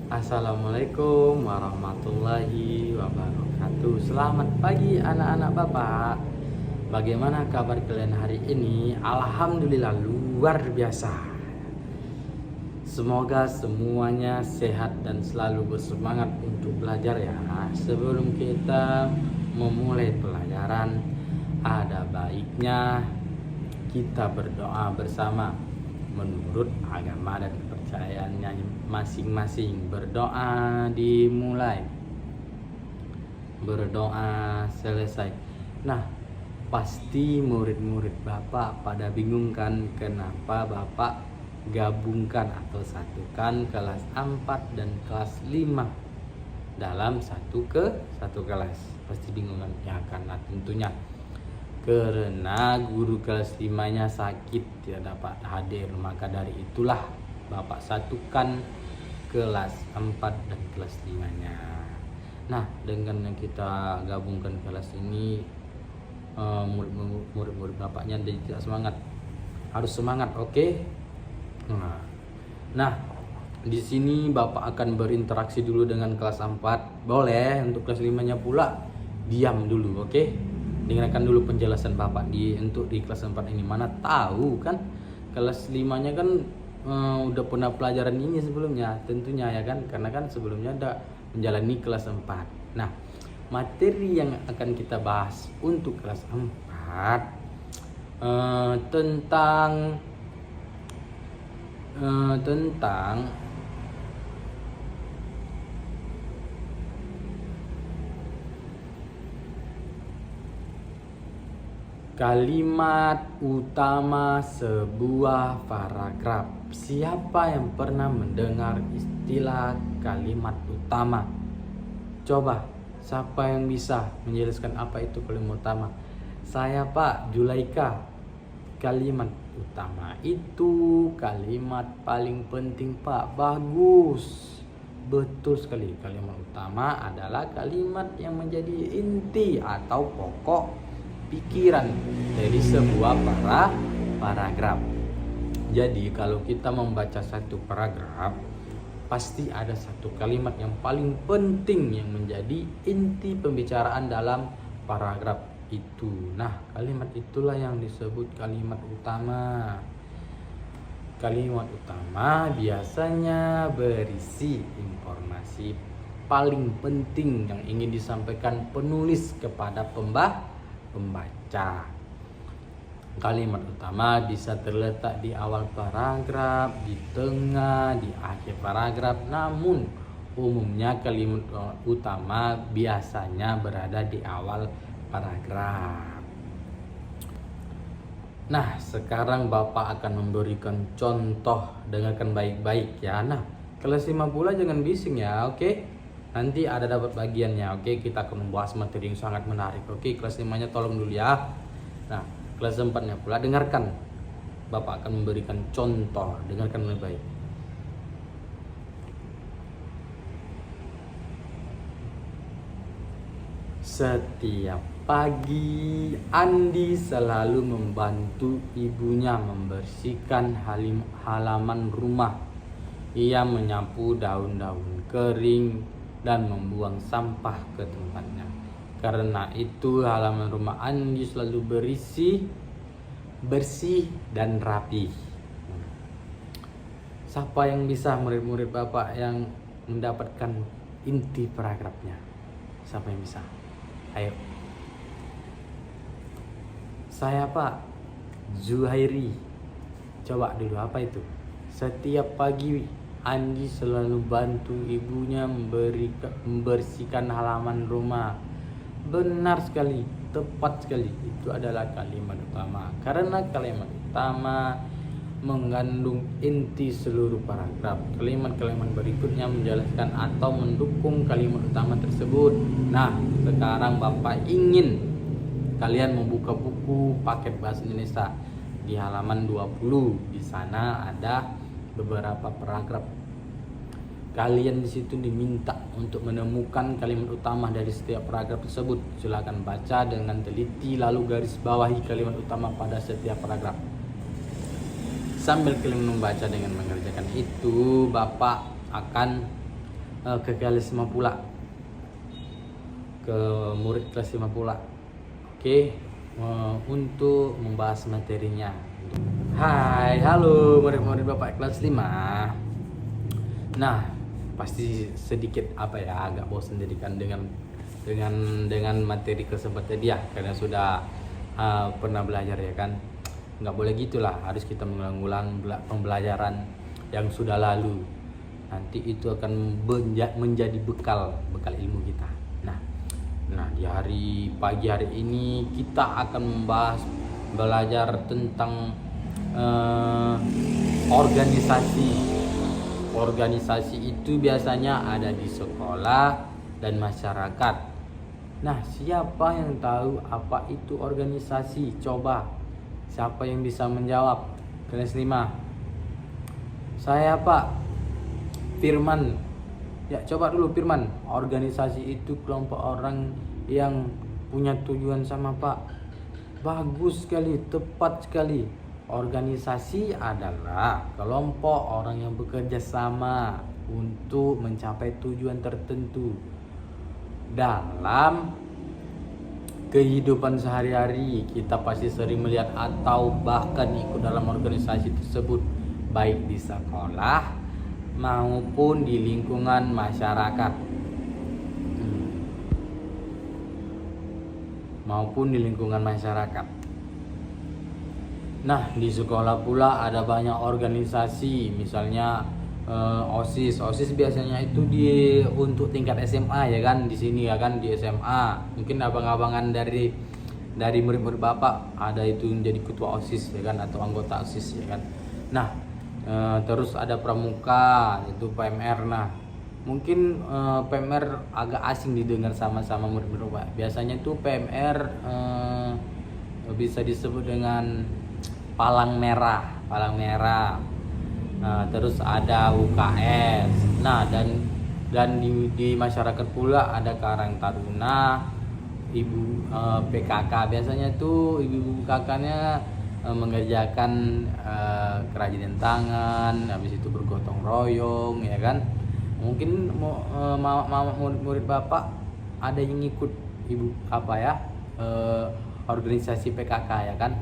Assalamualaikum warahmatullahi wabarakatuh. Selamat pagi anak-anak Bapak. Bagaimana kabar kalian hari ini? Alhamdulillah luar biasa. Semoga semuanya sehat dan selalu bersemangat untuk belajar ya. Sebelum kita memulai pelajaran, ada baiknya kita berdoa bersama menurut agama dan kepercayaannya masing-masing. Berdoa dimulai, berdoa selesai. Nah, pasti murid-murid Bapak pada bingung kan kenapa Bapak gabungkan atau satukan kelas 4 dan kelas 5 dalam satu kelas. Pasti bingung kan? Ya, karena tentunya karena guru kelas 5-nya sakit, tidak dapat hadir, maka dari itulah Bapak satukan kelas 4 dan kelas 5-nya. Nah, dengan yang kita gabungkan kelas ini, murid-murid Bapaknya jadi tidak semangat. Harus semangat, oke? Nah, di sini Bapak akan berinteraksi dulu dengan kelas 4. Boleh untuk kelas 5-nya pula diam dulu, oke? Dengarkan dulu penjelasan Bapak di kelas 4 ini. Mana tahu kan kelas 5-nya kan udah pernah pelajaran ini sebelumnya tentunya ya kan, karena kan sebelumnya ada menjalani kelas 4. Nah, materi yang akan kita bahas untuk kelas 4 tentang kalimat utama sebuah paragraf. Siapa yang pernah mendengar istilah kalimat utama? Coba, siapa yang bisa menjelaskan apa itu kalimat utama? Saya, Pak Julaika. Kalimat utama itu kalimat paling penting, Pak. Bagus. Betul sekali. Kalimat utama adalah kalimat yang menjadi inti atau pokok pikiran dari sebuah paragraf. Jadi kalau kita membaca satu paragraf, pasti ada satu kalimat yang paling penting yang menjadi inti pembicaraan dalam paragraf itu. Nah, kalimat itulah yang disebut kalimat utama. Kalimat utama biasanya berisi informasi paling penting yang ingin disampaikan penulis kepada pembaca. Kalimat utama bisa terletak di awal paragraf, di tengah, di akhir paragraf. Namun umumnya kalimat utama biasanya berada di awal paragraf. Nah, sekarang Bapak akan memberikan contoh. Dengarkan baik-baik ya. Nah, kelas 5 pula jangan bising ya, oke? Nanti ada dapat bagiannya, oke? Kita akan membahas materi yang sangat menarik, oke? Kelas 5-nya tolong dulu ya. Nah, kelas 4-nya pula dengarkan. Bapak akan memberikan contoh, dengarkan lebih baik. Setiap pagi Andi selalu membantu ibunya membersihkan halaman rumah. Ia menyapu daun-daun kering dan membuang sampah ke tempatnya. Karena itu halaman rumah Andi selalu bersih dan rapi. Siapa yang bisa murid-murid Bapak yang mendapatkan inti paragrafnya? Siapa yang bisa? Ayo. Saya, Pak Zuhairi. Coba dulu, apa itu? Setiap pagi Andi selalu bantu ibunya membersihkan halaman rumah. Benar sekali, tepat sekali. Itu adalah kalimat utama. Karena kalimat utama mengandung inti seluruh paragraf. Kalimat-kalimat berikutnya menjelaskan atau mendukung kalimat utama tersebut. Nah, sekarang Bapak ingin kalian membuka buku paket bahasa Indonesia di halaman 20. Di sana ada beberapa paragraf. Kalian di situ diminta untuk menemukan kalimat utama dari setiap paragraf tersebut. Silakan baca dengan teliti lalu garis bawahi kalimat utama pada setiap paragraf. Sambil kalian membaca dengan mengerjakan itu, Bapak akan ke kelas 5 pula, ke murid kelas 5 pula. Oke, untuk membahas materinya. Hai, halo murid-murid Bapak kelas 5. Nah, pasti sedikit agak bosan jadikan dengan materi tersebut tadi ya, karena sudah pernah belajar ya kan. Nggak boleh gitulah, harus kita mengulang-ulang pembelajaran yang sudah lalu. Nanti itu akan menjadi bekal ilmu kita. Nah, di pagi hari ini kita akan belajar tentang organisasi. Organisasi itu biasanya ada di sekolah dan masyarakat. Nah, siapa yang tahu apa itu organisasi? Coba, siapa yang bisa menjawab? Kelas 5. Saya, Pak. Firman. Ya, coba dulu Firman. Organisasi itu kelompok orang yang punya tujuan sama, Pak. Bagus sekali, tepat sekali. Organisasi adalah kelompok orang yang bekerja sama untuk mencapai tujuan tertentu. Dalam kehidupan sehari-hari kita pasti sering melihat atau bahkan ikut dalam organisasi tersebut, baik di sekolah maupun di lingkungan masyarakat. Nah, di sekolah pula ada banyak organisasi, misalnya OSIS. OSIS biasanya itu untuk tingkat SMA ya kan, di sini ya kan, di SMA. Mungkin abang-abangan dari murid-murid Bapak ada itu menjadi ketua OSIS ya kan, atau anggota OSIS ya kan. Nah, terus ada pramuka, itu PMR. Nah, mungkin PMR agak asing didengar sama murid-murid Bapak. Biasanya itu PMR bisa disebut dengan palang merah. Nah, terus ada UKS. Nah, dan di masyarakat pula ada Karang Taruna, ibu PKK. Biasanya tuh ibu kakaknya mengerjakan kerajinan tangan, habis itu bergotong royong ya kan. Mungkin murid Bapak ada yang ikut organisasi PKK ya kan.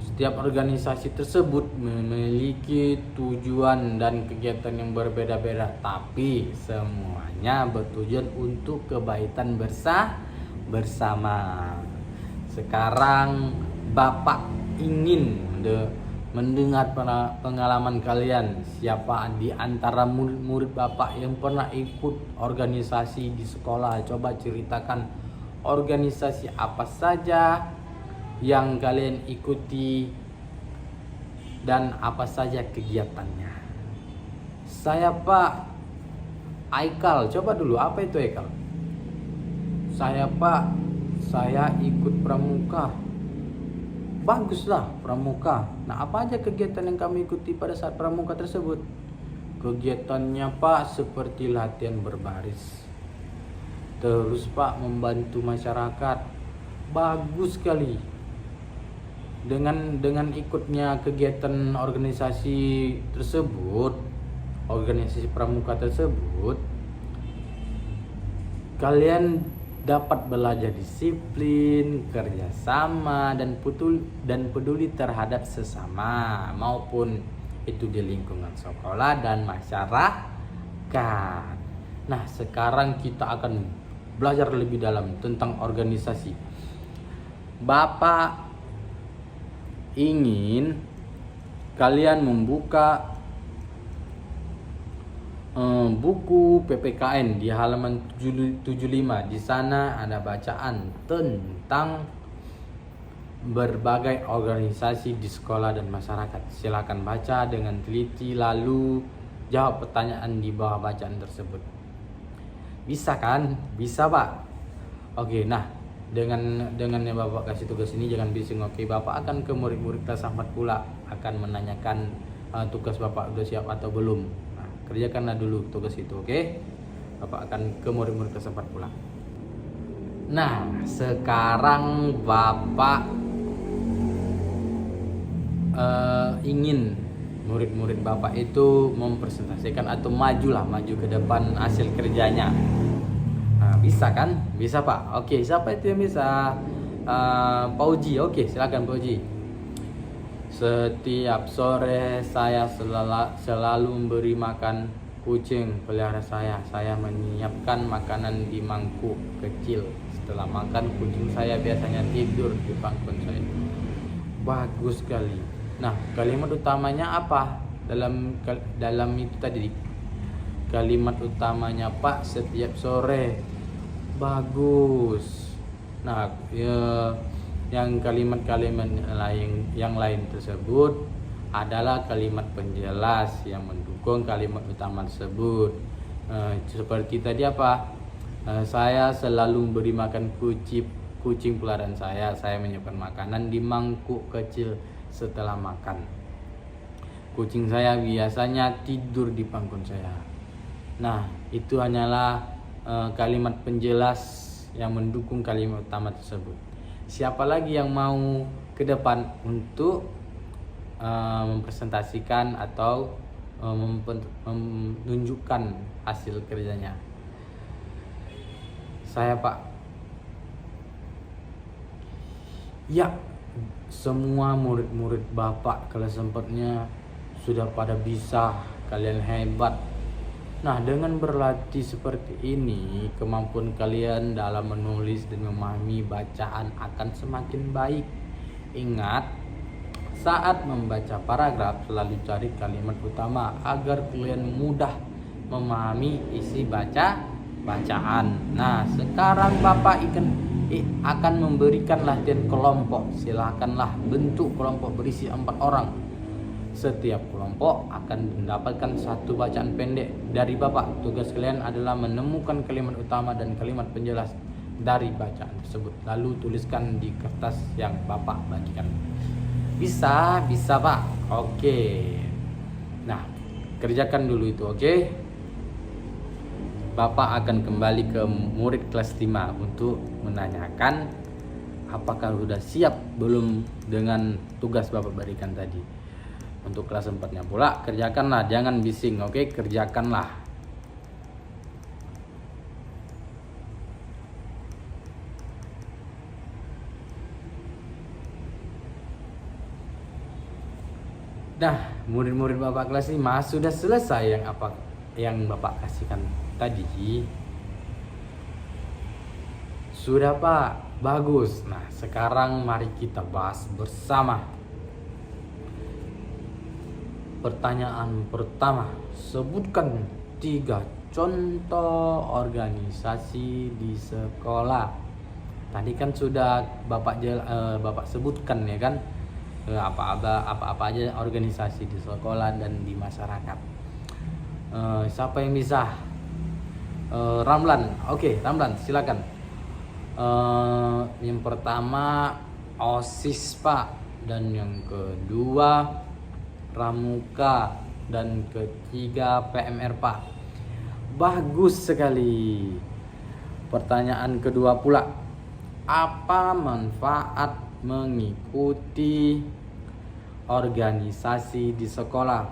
Setiap organisasi tersebut memiliki tujuan dan kegiatan yang berbeda-beda, tapi semuanya bertujuan untuk kebaikan bersama. Sekarang Bapak ingin mendengar pengalaman kalian. Siapa di antara murid Bapak yang pernah ikut organisasi di sekolah? Coba ceritakan organisasi apa saja yang kalian ikuti dan apa saja kegiatannya. Saya, Pak, Aikal. Coba dulu, apa itu Aikal? Saya, Pak, saya ikut pramuka. Baguslah pramuka. Nah, apa aja kegiatan yang kami ikuti pada saat pramuka tersebut? Kegiatannya, Pak, seperti latihan berbaris. Terus, Pak, membantu masyarakat. Bagus sekali. Dengan ikutnya kegiatan organisasi tersebut, organisasi pramuka tersebut, kalian dapat belajar disiplin, kerjasama, dan peduli terhadap sesama, maupun itu di lingkungan sekolah dan masyarakat. Nah, sekarang kita akan belajar lebih dalam tentang organisasi. Bapak ingin kalian membuka buku PPKN di halaman 75. Di sana ada bacaan tentang berbagai organisasi di sekolah dan masyarakat. Silakan baca dengan teliti lalu jawab pertanyaan di bawah bacaan tersebut. Bisa kan? Bisa, Pak. Oke, nah, dengan yang Bapak kasih tugas ini jangan bising. Oke, Bapak akan ke murid-murid kelas 4 pula, akan menanyakan tugas Bapak udah siap atau belum. Nah, kerjakanlah dulu tugas itu, oke? Bapak akan ke murid-murid kelas 4 pula. Nah, sekarang Bapak ingin murid-murid Bapak itu mempresentasikan atau maju ke depan hasil kerjanya. Nah, bisa kan? Bisa Pak. Oke, siapa itu yang bisa? Pak Uji. Oke, silakan Pak Uji. Setiap sore saya selalu memberi makan kucing pelihara saya. Saya menyiapkan makanan di mangkuk kecil. Setelah makan, kucing saya biasanya tidur di pangkuan saya. Bagus sekali. Nah, kalimat utamanya apa? Dalam itu tadi. Kalimat utamanya Pak, setiap sore. Bagus. Nah, yang kalimat-kalimat yang lain tersebut adalah kalimat penjelas yang mendukung kalimat utama tersebut. Seperti tadi apa? Saya selalu memberi makan kucing peliharaan saya. Saya menyiapkan makanan di mangkuk kecil setelah makan. Kucing saya biasanya tidur di pangkuan saya. Nah, itu hanyalah kalimat penjelas yang mendukung kalimat utama tersebut. Siapa lagi yang mau ke depan untuk mempresentasikan atau menunjukkan hasil kerjanya? Saya Pak. Ya, semua murid-murid Bapak kalau sempatnya sudah pada bisa. Kalian hebat. Nah, dengan berlatih seperti ini, kemampuan kalian dalam menulis dan memahami bacaan akan semakin baik. Ingat, saat membaca paragraf selalu cari kalimat utama agar kalian mudah memahami isi bacaan. Nah, sekarang Bapak akan memberikan latihan kelompok. Silakanlah bentuk kelompok berisi 4 orang. Setiap kelompok akan mendapatkan satu bacaan pendek dari Bapak. Tugas kalian adalah menemukan kalimat utama dan kalimat penjelas dari bacaan tersebut. Lalu tuliskan di kertas yang Bapak bagikan. Bisa Pak. Oke. Nah, kerjakan dulu itu, oke? Bapak akan kembali ke murid kelas 5 untuk menanyakan apakah sudah siap belum dengan tugas Bapak berikan tadi. Untuk kelas 4-nya pula, kerjakanlah, jangan bising, oke? Kerjakanlah. Nah, murid-murid Bapak kelas 5 sudah selesai yang Bapak kasihkan tadi. Sudah Pak, bagus. Nah, sekarang mari kita bahas bersama. Pertanyaan pertama, sebutkan 3 contoh organisasi di sekolah. Tadi kan sudah Bapak sebutkan ya kan, apa aja organisasi di sekolah dan di masyarakat. Siapa yang bisa? Ramlan. Oke, Ramlan, silakan. Yang pertama OSIS Pak, dan yang kedua Pramuka, dan ketiga PMR Pak. Bagus sekali. Pertanyaan kedua pula, apa manfaat mengikuti organisasi di sekolah?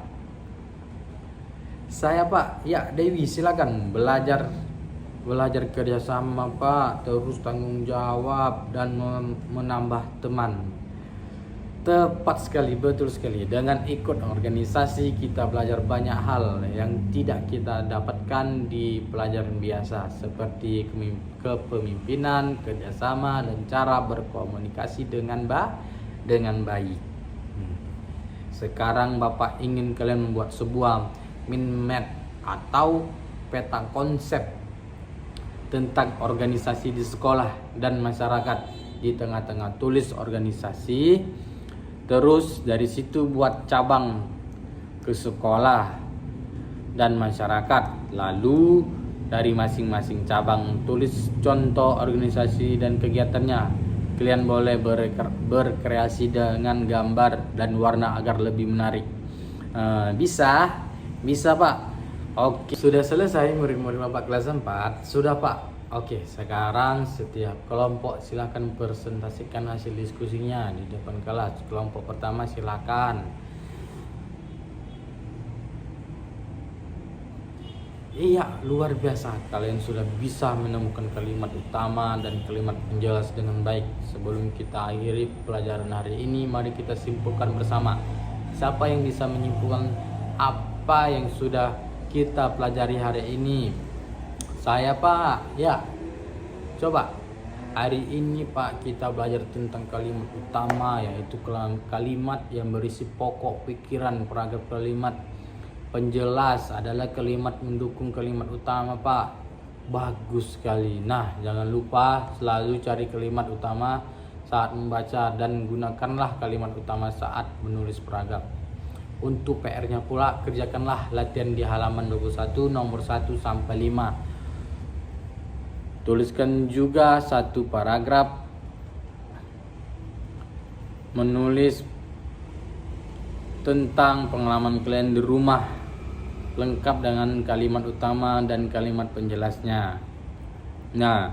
Saya Pak. Ya, Dewi, silakan. Belajar kerjasama Pak, terus tanggung jawab dan menambah teman. Tepat sekali, betul sekali. Dengan ikut organisasi kita belajar banyak hal yang tidak kita dapatkan di pelajaran biasa, seperti kepemimpinan, kerjasama, dan cara berkomunikasi dengan baik. Sekarang Bapak ingin kalian membuat sebuah mind map atau peta konsep tentang organisasi di sekolah dan masyarakat. Di tengah-tengah tulis organisasi, terus dari situ buat cabang ke sekolah dan masyarakat. Lalu dari masing-masing cabang tulis contoh organisasi dan kegiatannya. Kalian boleh berkreasi dengan gambar dan warna agar lebih menarik. Bisa Pak. Oke, sudah selesai murid-murid Bapak kelas 4. Sudah Pak. Oke, sekarang setiap kelompok silahkan presentasikan hasil diskusinya di depan kelas. Kelompok pertama silakan. Iya, luar biasa. Kalian sudah bisa menemukan kalimat utama dan kalimat penjelas dengan baik. Sebelum kita akhiri pelajaran hari ini, mari kita simpulkan bersama. Siapa yang bisa menyimpulkan apa yang sudah kita pelajari hari ini? Saya, Pak. Ya, coba. Hari ini, Pak, kita belajar tentang kalimat utama, yaitu kalimat yang berisi pokok pikiran paragraf kalimat. Penjelas adalah kalimat mendukung kalimat utama, Pak. Bagus sekali. Nah, jangan lupa selalu cari kalimat utama saat membaca dan gunakanlah kalimat utama saat menulis paragraf. Untuk PR-nya pula, kerjakanlah latihan di halaman 21 nomor 1 sampai 5. Tuliskan juga satu paragraf menulis tentang pengalaman kalian di rumah, lengkap dengan kalimat utama dan kalimat penjelasnya. Nah,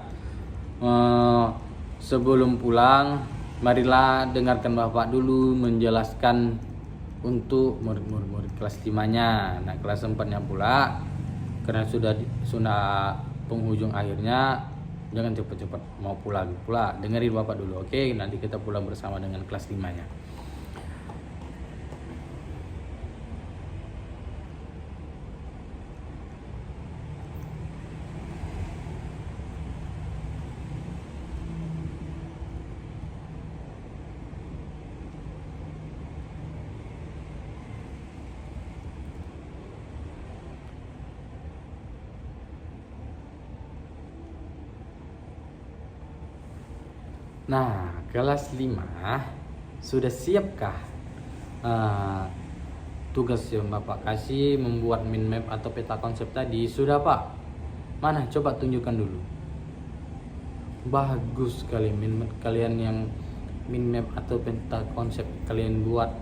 sebelum pulang, marilah dengarkan Bapak dulu menjelaskan untuk murid-murid kelas 5-nya. Nah, kelas 4-nya pula, karena sudah penghujung akhirnya, jangan cepat-cepat mau pulang pula. Dengerin Bapak dulu, oke? Nanti kita pulang bersama dengan kelas 5-nya. Nah, kelas 5 sudah siapkah tugas yang Bapak kasih membuat mind map atau peta konsep tadi? Sudah, Pak? Mana? Coba tunjukkan dulu. Bagus sekali mind map kalian, yang mind map atau peta konsep kalian buat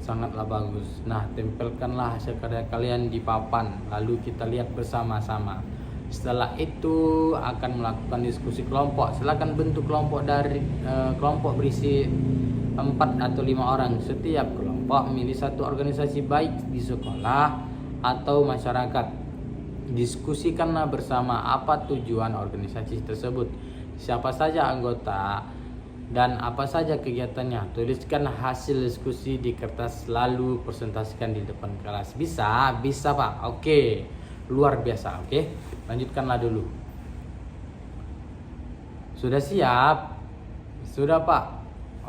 sangatlah bagus. Nah, tempelkanlah hasil karya kalian di papan, lalu kita lihat bersama-sama. Setelah itu akan melakukan diskusi kelompok. Silakan bentuk kelompok dari kelompok berisi 4 atau 5 orang. Setiap kelompok memilih satu organisasi baik di sekolah atau masyarakat. Diskusikanlah bersama apa tujuan organisasi tersebut, siapa saja anggota, dan apa saja kegiatannya. Tuliskan hasil diskusi di kertas lalu presentasikan di depan kelas. Bisa Pak. Oke. Luar biasa. Oke. Lanjutkanlah dulu. Sudah siap? Sudah, Pak.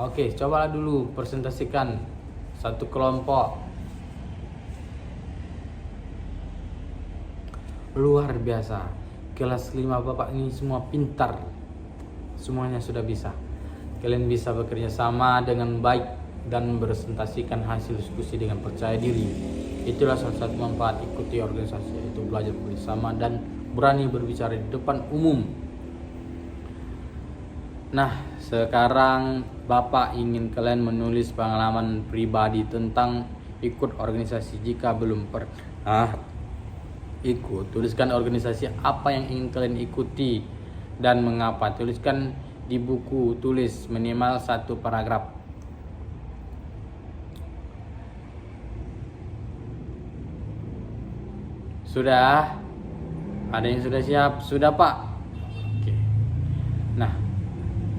Oke, cobalah dulu presentasikan satu kelompok. Luar biasa. Kelas 5 Bapak ini semua pintar. Semuanya sudah bisa. Kalian bisa bekerja sama dengan baik dan presentasikan hasil diskusi dengan percaya diri. Itulah salah satu manfaat ikuti organisasi, yaitu belajar bersama dan berani berbicara di depan umum. Nah, sekarang Bapak ingin kalian menulis pengalaman pribadi tentang ikut organisasi. Jika belum pernah ikut, tuliskan organisasi apa yang ingin kalian ikuti dan mengapa. Tuliskan di buku tulis minimal 1 paragraf. Sudah? Ada yang sudah siap? Sudah, Pak? Oke. Nah,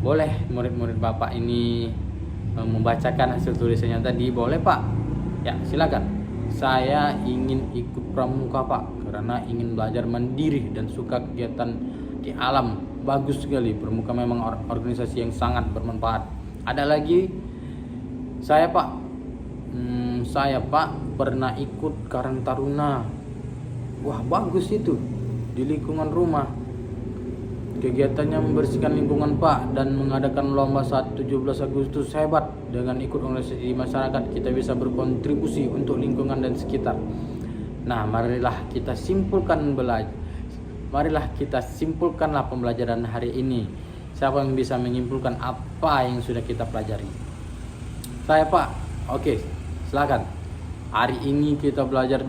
boleh murid-murid Bapak ini membacakan hasil tulisannya tadi? Boleh, Pak? Ya, silakan. Saya ingin ikut pramuka, Pak, karena ingin belajar mandiri dan suka kegiatan di alam. Bagus sekali, pramuka memang organisasi yang sangat bermanfaat. Ada lagi? Saya, Pak. Saya, Pak, pernah ikut Karang Taruna. Wah, bagus itu. Di lingkungan rumah. Kegiatannya membersihkan lingkungan, Pak, dan mengadakan lomba saat 17 Agustus. Hebat. Dengan ikut organisasi di masyarakat, kita bisa berkontribusi untuk lingkungan dan sekitar. Nah, marilah kita simpulkanlah pembelajaran hari ini. Siapa yang bisa menyimpulkan apa yang sudah kita pelajari? Saya, Pak. Oke, silakan. Hari ini kita belajar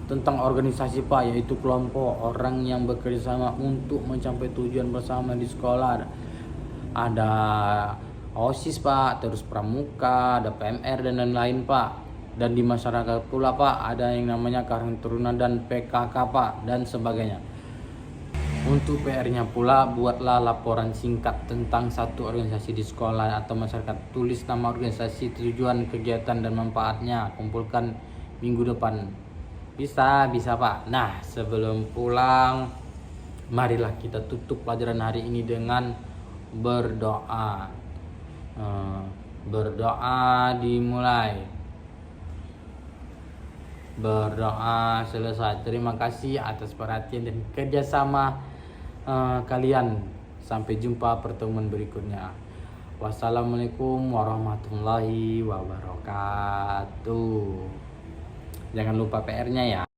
tentang organisasi, Pak, yaitu kelompok orang yang bekerja sama untuk mencapai tujuan bersama di sekolah. Ada OSIS, Pak, terus pramuka, ada PMR dan lain-lain, Pak. Dan di masyarakat pula Pak ada yang namanya Karang Taruna dan PKK Pak dan sebagainya. Untuk PR-nya pula, buatlah laporan singkat tentang satu organisasi di sekolah atau masyarakat. Tulis nama organisasi, tujuan, kegiatan, dan manfaatnya. Kumpulkan minggu depan. Bisa Pak. Nah, sebelum pulang, marilah kita tutup pelajaran hari ini dengan berdoa. Berdoa dimulai. Berdoa selesai. Terima kasih atas perhatian dan kerjasama kalian. Sampai jumpa pertemuan berikutnya. Wassalamualaikum warahmatullahi wabarakatuh. Jangan lupa PR-nya ya.